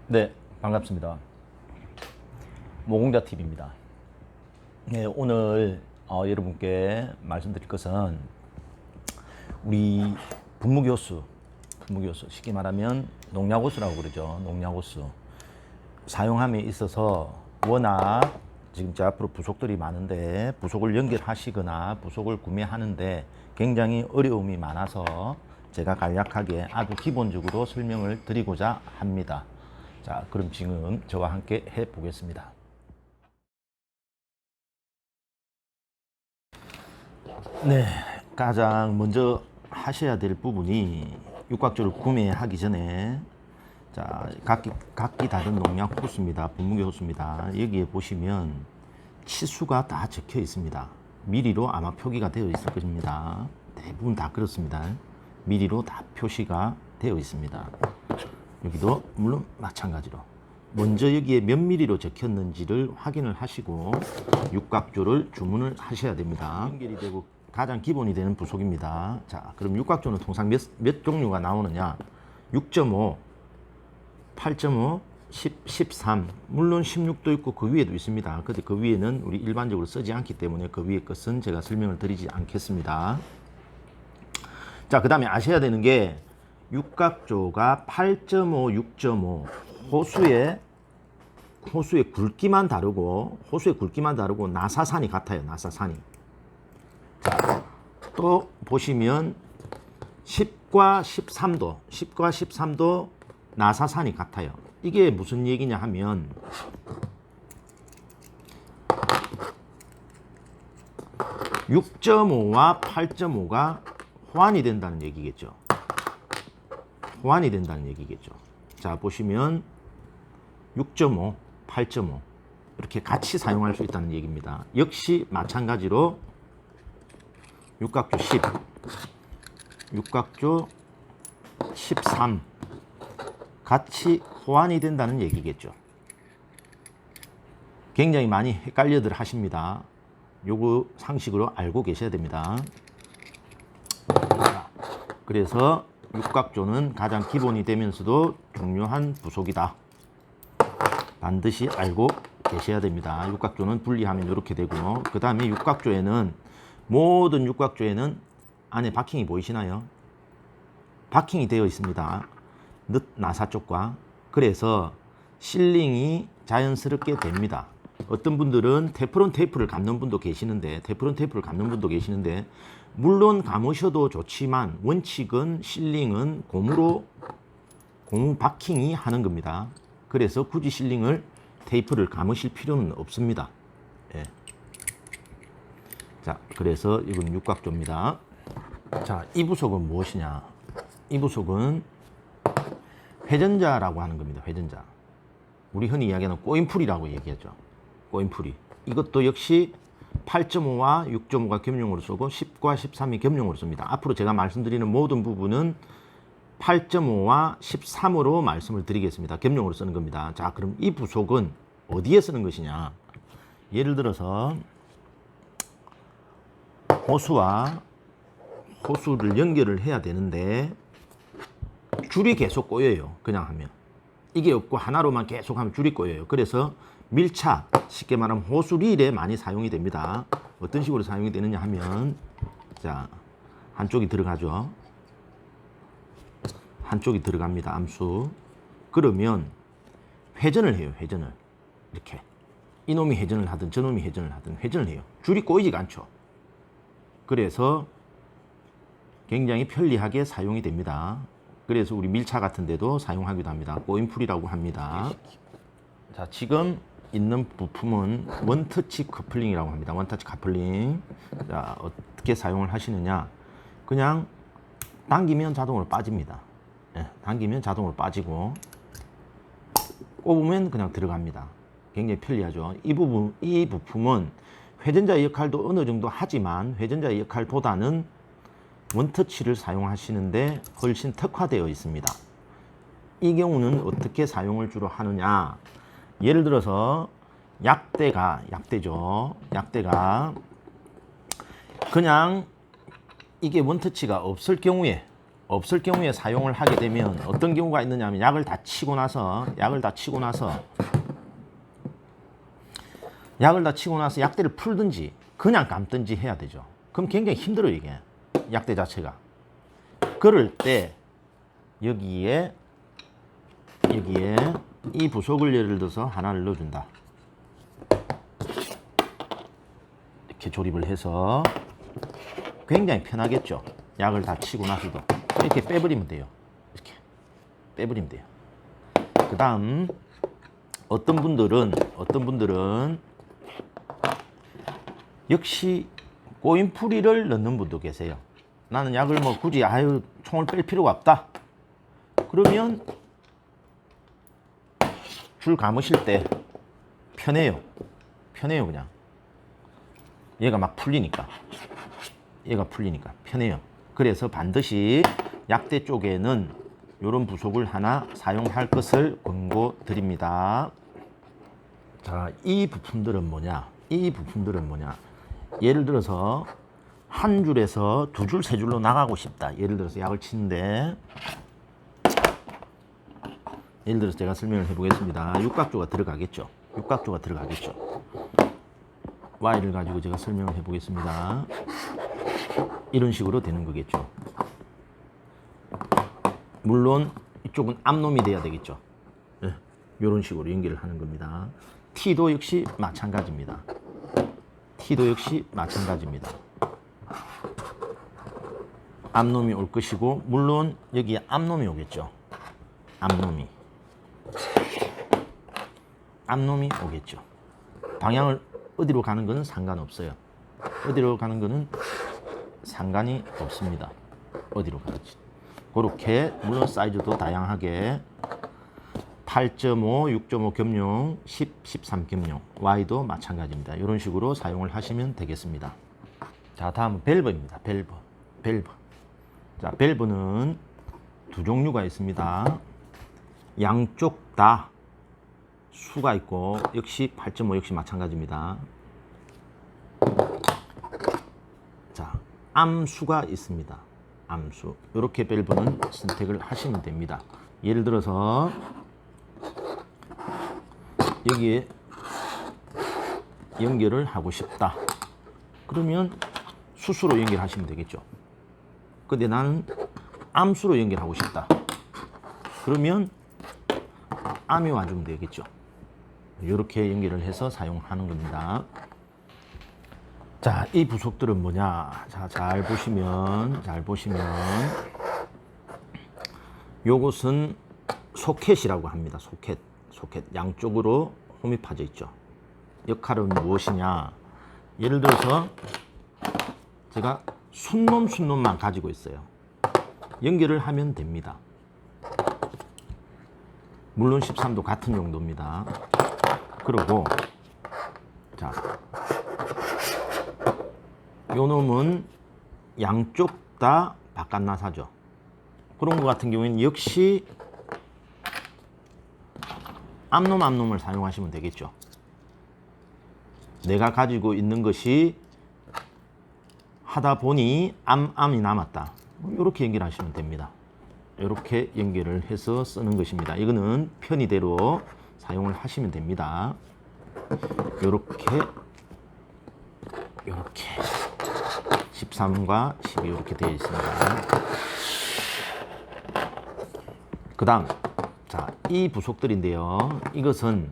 네, 반갑습니다. 모공자 TV입니다. 네, 오늘 여러분께 말씀드릴 것은 우리 분무교수 쉽게 말하면 농약호수라고 그러죠. 농약호수 사용함에 있어서 워낙 지금 제 앞으로 부속들이 많은데 부속을 연결하시거나 부속을 구매하는데 굉장히 어려움이 많아서 제가 간략하게 아주 기본적으로 설명을 드리고자 합니다. 자, 그럼 지금 저와 함께 해 보겠습니다. 네, 가장 먼저 하셔야 될 부분이 육각조를 구매하기 전에 자, 각기 다른 농약 호수입니다. 분무기 호수입니다. 여기에 보시면 치수가 다 적혀 있습니다. 미리로 아마 표기가 되어 있을 것입니다. 대부분 다 그렇습니다. 미리로 다 표시가 되어 있습니다. 여기도 물론 마찬가지로 먼저 여기에 몇 미리로 적혔는지를 확인을 하시고 육각조를 주문을 하셔야 됩니다. 연결이 되고 가장 기본이 되는 부속입니다. 자, 그럼 육각조는 통상 몇 종류가 나오느냐? 6.5, 8.5, 13, 물론 16도 있고 그 위에도 있습니다. 근데 그 위에는 우리 일반적으로 쓰지 않기 때문에 그 위에 것은 제가 설명을 드리지 않겠습니다. 자, 그 다음에 아셔야 되는 게 육각조가 8.5, 6.5 호수의 굵기만 다르고 나사산이 같아요. 나사산이. 자, 또 보시면 10과 13도 나사산이 같아요. 이게 무슨 얘기냐 하면 6.5와 8.5가 호환이 된다는 얘기겠죠. 호환이 된다는 얘기겠죠. 자, 보시면 6.5, 8.5 이렇게 같이 사용할 수 있다는 얘기입니다. 역시 마찬가지로 육각조 10, 육각조 13 같이 호환이 된다는 얘기겠죠. 굉장히 많이 헷갈려들 하십니다. 요거 상식으로 알고 계셔야 됩니다. 자, 그래서 육각조는 가장 기본이 되면서도 중요한 부속이다. 반드시 알고 계셔야 됩니다. 육각조는 분리하면 이렇게 되고, 그 다음에 모든 육각조에는 안에 바킹이 보이시나요? 바킹이 되어 있습니다. 나사 쪽과. 그래서 실링이 자연스럽게 됩니다. 어떤 분들은 테프론 테이프를 감는 분도 계시는데 물론 감으셔도 좋지만 원칙은 실링은 고무 바킹이 하는 겁니다. 그래서 굳이 실링을 테이프를 감으실 필요는 없습니다. 예. 자, 그래서 이건 육각조입니다. 자, 이 부속은 무엇이냐? 이 부속은 회전자라고 하는 겁니다. 회전자. 우리 흔히 이야기하는 꼬인풀이라고 얘기하죠. 꼬인풀이. 이것도 역시 8.5와 6.5가 겸용으로 쓰고 10과 13이 겸용으로 씁니다. 앞으로 제가 말씀드리는 모든 부분은 8.5와 13으로 말씀을 드리겠습니다. 겸용으로 쓰는 겁니다. 자, 그럼 이 부속은 어디에 쓰는 것이냐? 예를 들어서 호수를 연결을 해야 되는데 줄이 계속 꼬여요. 그냥 하면. 이게 없고 하나로만 계속 하면 줄이 꼬여요. 그래서 밀착, 쉽게 말하면 호수릴에 많이 사용이 됩니다. 어떤 식으로 사용이 되느냐 하면, 자, 한쪽이 들어가죠. 한쪽이 들어갑니다. 암수. 그러면 회전을 해요. 회전을. 이렇게. 이놈이 회전을 하든 저놈이 회전을 하든 회전을 해요. 줄이 꼬이지가 않죠. 그래서 굉장히 편리하게 사용이 됩니다. 그래서 우리 밀차 같은 데도 사용하기도 합니다. 꼬인풀이라고 합니다. 자, 지금 있는 부품은 원터치 커플링이라고 합니다. 원터치 커플링. 자, 어떻게 사용을 하시느냐? 그냥 당기면 자동으로 빠집니다. 예, 당기면 자동으로 빠지고 꼽으면 그냥 들어갑니다. 굉장히 편리하죠. 이 부품은 회전자의 역할도 어느 정도 하지만 회전자의 역할보다는 원터치를 사용하시는데 훨씬 특화되어 있습니다. 이 경우는 어떻게 사용을 주로 하느냐? 예를 들어서 약대죠. 약대가 그냥 이게 원터치가 없을 경우에 없을 경우에 사용을 하게 되면 어떤 경우가 있느냐 하면 약을 다 치고 나서 약대를 풀든지 그냥 감든지 해야 되죠. 그럼 굉장히 힘들어요, 이게. 약대 자체가. 그럴 때 여기에 이 부속을 예를 들어서 하나를 넣어준다. 이렇게 조립을 해서 굉장히 편하겠죠. 약을 다 치고 나서도 이렇게 빼버리면 돼요. 이렇게 빼버리면 돼요. 그 다음 어떤 분들은 역시 꼬인풀이를 넣는 분도 계세요. 나는 약을 뭐 굳이 총을 뺄 필요가 없다. 그러면 줄 감으실 때 편해요. 그냥 얘가 막 풀리니까 편해요. 그래서 반드시 약대 쪽에는 이런 부속을 하나 사용할 것을 권고드립니다. 자, 이 부품들은 뭐냐? 예를 들어서 한 줄에서 두 줄, 세 줄로 나가고 싶다. 예를 들어서 약을 치는데, 예를 들어서 제가 설명을 해보겠습니다. 육각조가 들어가겠죠. Y를 가지고 제가 설명을 해보겠습니다. 이런 식으로 되는 거겠죠. 물론 이쪽은 앞놈이 돼야 되겠죠. 네, 이런 식으로 연결을 하는 겁니다. T도 역시 마찬가지입니다. 앞놈이 올 것이고, 물론 여기에 앞놈이 오겠죠. 앞놈이 오겠죠. 방향을 어디로 가는 것은 상관없어요. 어디로 가는지. 그렇게 물론 사이즈도 다양하게 8.5, 6.5 겸용, 10, 13 겸용, Y도 마찬가지입니다. 이런 식으로 사용을 하시면 되겠습니다. 자, 다음은 밸브입니다. 밸브. 자, 밸브는 두 종류가 있습니다. 양쪽 다 수가 있고, 역시 8.5 역시 마찬가지입니다. 자, 암수가 있습니다. 암수. 이렇게 밸브는 선택을 하시면 됩니다. 예를 들어서 여기에 연결을 하고 싶다. 그러면 수수로 연결하시면 되겠죠. 근데 나는 암수로 연결하고 싶다. 그러면 암이 와주면 되겠죠. 이렇게 연결을 해서 사용하는 겁니다. 자, 이 부속들은 뭐냐? 자, 잘 보시면 요것은 소켓이라고 합니다. 소켓. 양쪽으로 홈이 파져 있죠. 역할은 무엇이냐? 예를 들어서 제가 순놈만 가지고 있어요. 연결을 하면 됩니다. 물론 13도 같은 용도입니다. 그리고 자, 요 놈은 양쪽 다 바깥나사죠. 그런 것 같은 경우에는 역시 앞놈을 사용하시면 되겠죠. 내가 가지고 있는 것이 하다 보니 암이 남았다. 이렇게 연결하시면 됩니다. 이렇게 연결을 해서 쓰는 것입니다. 이거는 편의대로 사용을 하시면 됩니다. 이렇게 13과 12 이렇게 되어 있습니다. 그 다음, 자, 이 부속들인데요. 이것은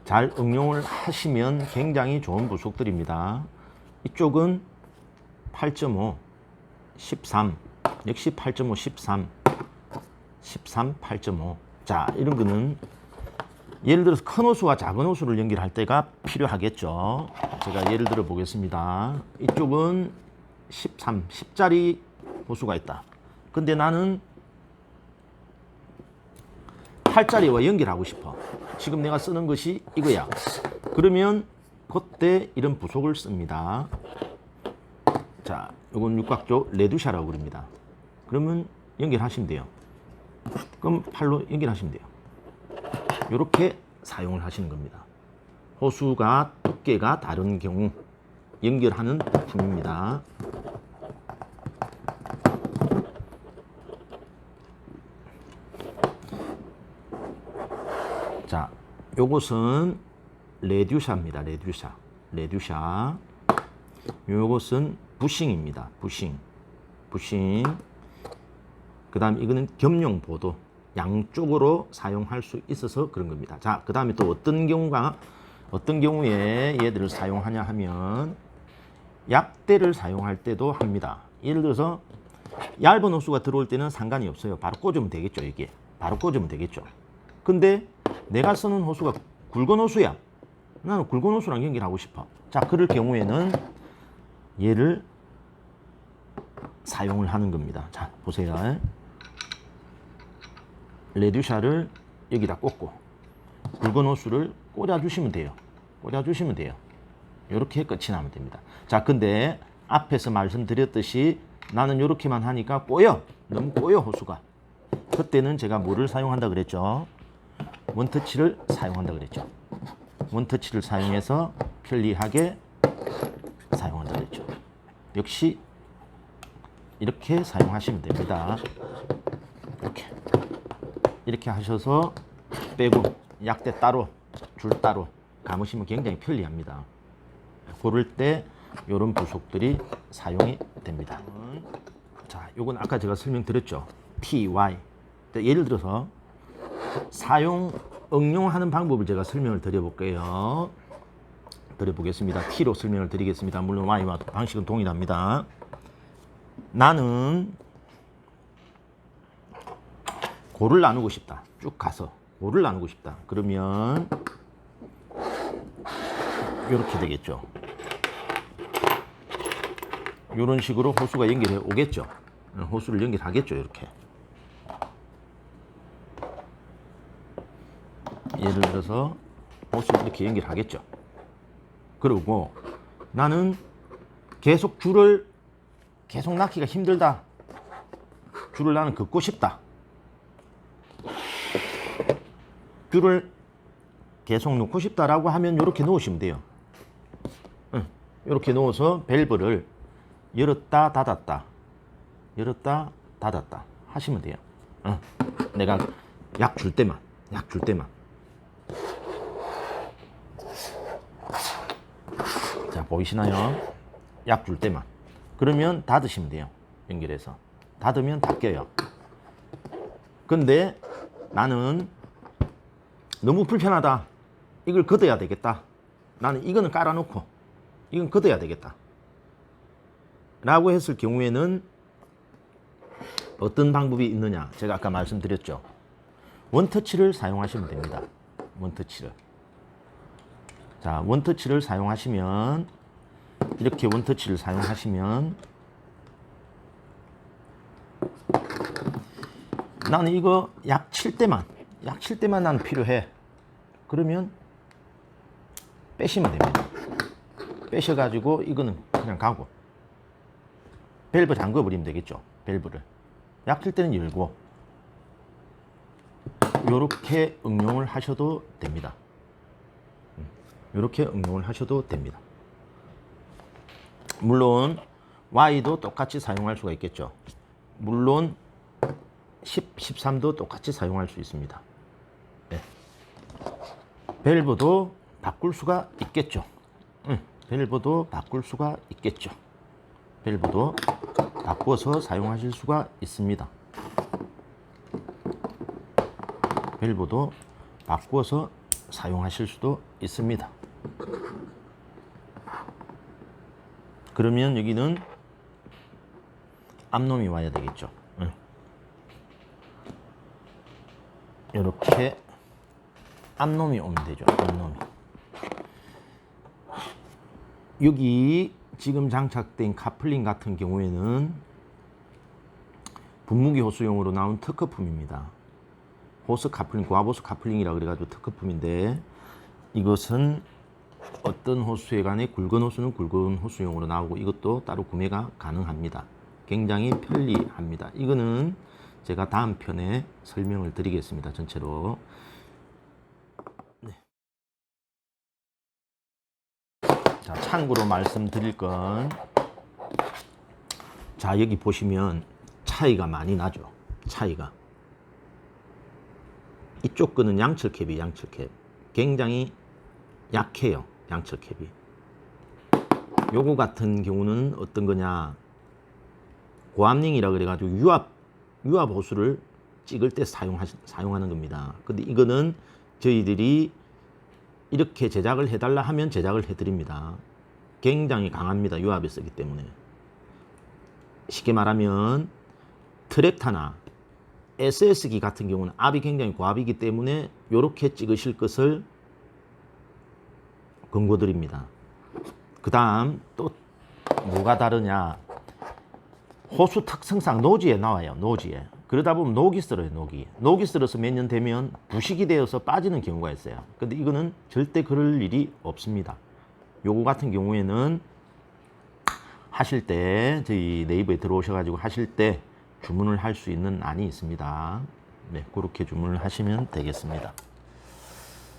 잘 응용을 하시면 굉장히 좋은 부속들입니다. 이쪽은 8.5, 13, 역시 8.5, 13, 8.5. 자, 이런 거는 예를 들어서 큰 호수와 작은 호수를 연결할 때가 필요하겠죠. 제가 예를 들어 보겠습니다. 이쪽은 13, 10짜리 호수가 있다. 근데 나는 8짜리와 연결하고 싶어. 지금 내가 쓰는 것이 이거야. 그러면 그때 이런 부속을 씁니다. 자, 이건 육각조 레두샤라고 그럽니다. 그러면 연결하시면 돼요. 그럼 팔로 연결하시면 돼요. 이렇게 사용을 하시는 겁니다. 호수가 두께가 다른 경우 연결하는 부품입니다. 자, 요것은 레듀샤입니다. 레듀샤. 요것은 부싱입니다. 부싱. 그 다음 이거는 겸용 보도. 양쪽으로 사용할 수 있어서 그런 겁니다. 자, 그 다음에 또 어떤 경우에 얘들을 사용하냐 하면 약대를 사용할 때도 합니다. 예를 들어서 얇은 호수가 들어올 때는 상관이 없어요. 바로 꽂으면 되겠죠. 이게 바로 꽂으면 되겠죠. 근데 내가 쓰는 호수가 굵은 호수야. 나는 굵은 호수랑 연결하고 싶어. 자, 그럴 경우에는 얘를 사용을 하는 겁니다. 자, 보세요. 레듀샤를 여기다 꽂고 굵은 호수를 꽂아주시면 돼요. 이렇게 끝이 나면 됩니다. 자, 근데 앞에서 말씀드렸듯이 나는 이렇게만 하니까 너무 꼬여 호수가. 그때는 제가 뭐를 사용한다 그랬죠? 원터치를 사용한다 그랬죠. 원터치를 사용해서 편리하게 사용한다 그랬죠. 역시 이렇게 사용하시면 됩니다. 이렇게 하셔서 빼고 약대 따로 줄 따로 감으시면 굉장히 편리합니다. 고를 때 이런 부속들이 사용이 됩니다. 자, 요건 아까 제가 설명드렸죠. TY. 예를 들어서 응용하는 방법을 제가 설명을 드려보겠습니다. T로 설명을 드리겠습니다. 물론 Y와 방식은 동일합니다. 나는 고를 나누고 싶다. 쭉 가서 고를 나누고 싶다. 그러면 이렇게 되겠죠. 이런 식으로 호수가 연결해 오겠죠. 호수를 연결하겠죠. 이렇게. 예를 들어서 호수를 이렇게 연결하겠죠. 그리고 나는 줄을 계속 넣기가 힘들다. 줄을 나는 긋고 싶다. 줄을 계속 넣고 싶다라고 하면 이렇게 놓으시면 돼요. 이렇게 놓아서 밸브를 열었다 닫았다 하시면 돼요. 내가 약 줄 때만. 자, 보이시나요? 약 줄 때만. 그러면 닫으시면 돼요. 연결해서. 닫으면 닫혀요. 근데 나는 너무 불편하다. 이걸 걷어야 되겠다. 나는 이거는 깔아놓고 이건 걷어야 되겠다. 라고 했을 경우에는 어떤 방법이 있느냐? 제가 아까 말씀드렸죠. 원터치를 사용하시면 됩니다. 원터치를. 자, 원터치를 사용하시면 이렇게 원터치를 사용하시면 나는 이거 약 칠 때만 나는 필요해. 그러면 빼시면 됩니다. 빼셔가지고 이거는 그냥 가고 밸브 잠궈 버리면 되겠죠. 밸브를 약 칠 때는 열고 이렇게 응용을 하셔도 됩니다. 이렇게 응용을 하셔도 됩니다. 물론 Y도 똑같이 사용할 수가 있겠죠. 물론 13도 똑같이 사용할 수 있습니다. 네. 밸브도 바꿀 수가 있겠죠. 밸브도 바꿀 수가 있겠죠. 밸브도 바꿔서 사용하실 수가 있습니다. 밸브도 바꿔서 사용하실 수도 있습니다. 그러면 여기는 앞놈이 와야 되겠죠. 이렇게 앞놈이 오면 되죠. 앞놈이. 여기 지금 장착된 카플링 같은 경우에는 분무기 호수용으로 나온 특허품입니다. 호스 카플링, 고압호스 카플링이라 그래가지고 특허품인데 이것은 어떤 호수에 관해 굵은 호수는 굵은 호수용으로 나오고 이것도 따로 구매가 가능합니다. 굉장히 편리합니다. 이거는 제가 다음 편에 설명을 드리겠습니다. 전체로. 네. 자, 참고로 말씀드릴 건, 자, 여기 보시면 차이가 많이 나죠. 차이가. 이쪽 거는 양철캡이 양철캡. 굉장히 약해요. 양철캡이. 요거 같은 경우는 어떤 거냐, 고압링이라 그래가지고 유압 호수를 찍을 때 사용하는 겁니다. 근데 이거는 저희들이 이렇게 제작을 해달라 하면 제작을 해드립니다. 굉장히 강합니다. 유압에 쓰기 때문에. 쉽게 말하면 트랙타나 SS기 같은 경우는 압이 굉장히 고압이기 때문에 이렇게 찍으실 것을 권고드립니다. 그 다음 또 뭐가 다르냐, 호수 특성상 노지에 나와요. 노지에. 그러다 보면 녹이 쓸어요. 녹이 쓸어서 몇 년 되면 부식이 되어서 빠지는 경우가 있어요. 근데 이거는 절대 그럴 일이 없습니다. 요거 같은 경우에는 하실 때 저희 네이버에 들어오셔가지고 하실 때 주문을 할 수 있는 안이 있습니다. 네, 그렇게 주문을 하시면 되겠습니다.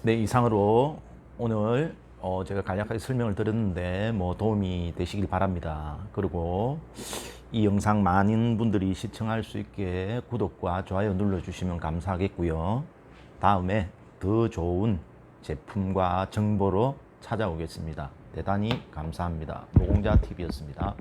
네, 이상으로 오늘 제가 간략하게 설명을 드렸는데 뭐 도움이 되시길 바랍니다. 그리고 이 영상 많은 분들이 시청할 수 있게 구독과 좋아요 눌러주시면 감사하겠고요. 다음에 더 좋은 제품과 정보로 찾아오겠습니다. 대단히 감사합니다. 노공자TV였습니다.